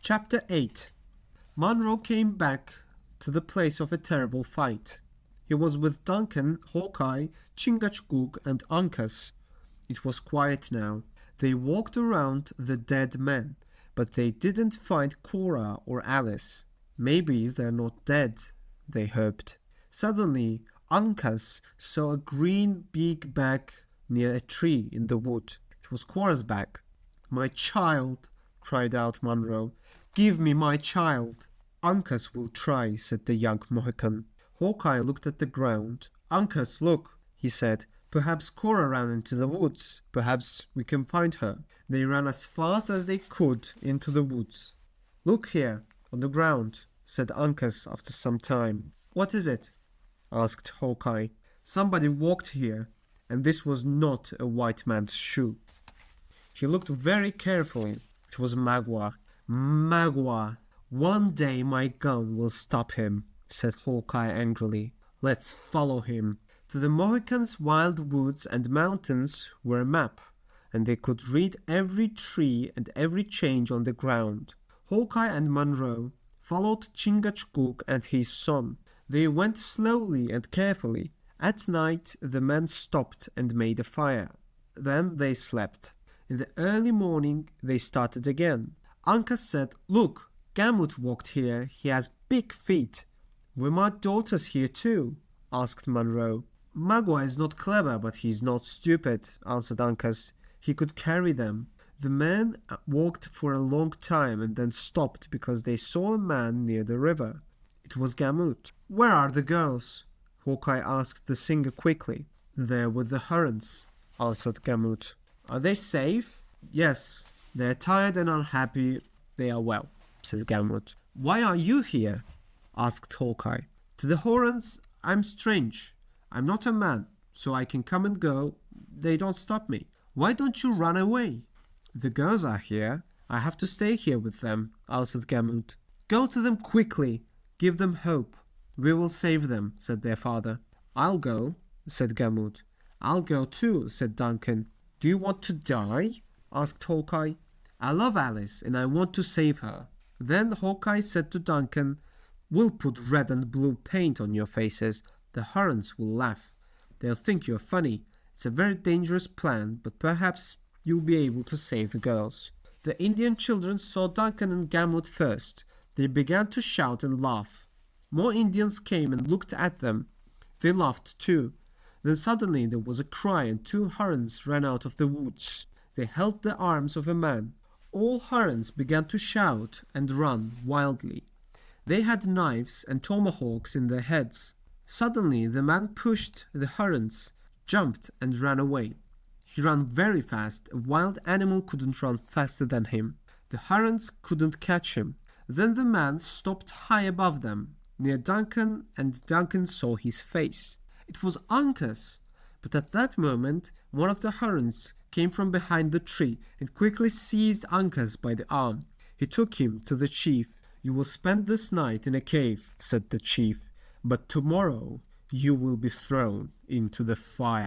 Chapter 8. Monroe came back to the place of a terrible fight. He was with Duncan, Hawkeye, Chingachgook, and Uncas. It was quiet now. They walked around the dead men, but they didn't find Cora or Alice. Maybe they're not dead, they hoped. Suddenly, Uncas saw a green big bag near a tree in the wood. It was Cora's bag. "My child!" cried out Monroe. "Give me my child!" "Uncas will try," said the young Mohican. Hawkeye looked at the ground. "Uncas, look," he said. "Perhaps Cora ran into the woods. Perhaps we can find her." They ran as fast as they could into the woods. "Look here, on the ground," said Uncas after some time. "What is it?" asked Hawkeye. "Somebody walked here, and this was not a white man's shoe." He looked very carefully. It was Magua. "Magua! One day my gun will stop him," said Hawkeye angrily. "Let's follow him." To the Mohicans' wild woods and mountains were a map, and they could read every tree and every change on the ground. Hawkeye and Monroe followed Chingachgook and his son. They went slowly and carefully. At night the men stopped and made a fire. Then they slept. In the early morning they started again. Uncas said, "Look, Gamut walked here. He has big feet." "Were my daughters here too?" asked Monroe. "Magua is not clever, but he's not stupid," answered Uncas. "He could carry them." The men walked for a long time and then stopped because they saw a man near the river. It was Gamut. "Where are the girls?" Hawkeye asked the singer quickly. "They're with the Hurons," answered Gamut. "Are they safe?" "Yes, they're tired and unhappy. They are well," said Gamut. "Why are you here?" asked Hawkeye. "To the Hurons, I'm strange. I'm not a man, so I can come and go. They don't stop me." "Why don't you run away?" "The girls are here. I have to stay here with them," answered Gamut. "Go to them quickly. Give them hope. We will save them," said their father. "I'll go," said Gamut. "I'll go too," said Duncan. "Do you want to die?" asked Hawkeye. "I love Alice, and I want to save her." Then Hawkeye said to Duncan, "We'll put red and blue paint on your faces. The Hurons will laugh. They'll think you're funny. It's a very dangerous plan, but perhaps you'll be able to save the girls." The Indian children saw Duncan and Gamut first. They began to shout and laugh. More Indians came and looked at them. They laughed too. Then suddenly there was a cry and 2 Hurons ran out of the woods. They held the arms of a man. All Hurons began to shout and run wildly. They had knives and tomahawks in their heads. Suddenly the man pushed the Hurons, jumped and ran away. He ran very fast. A wild animal couldn't run faster than him. The Hurons couldn't catch him. Then the man stopped high above them, near Duncan, and Duncan saw his face. It was Uncas, but at that moment one of the Hurons came from behind the tree and quickly seized Uncas by the arm. He took him to the chief. "You will spend this night in a cave," said the chief, "but tomorrow you will be thrown into the fire."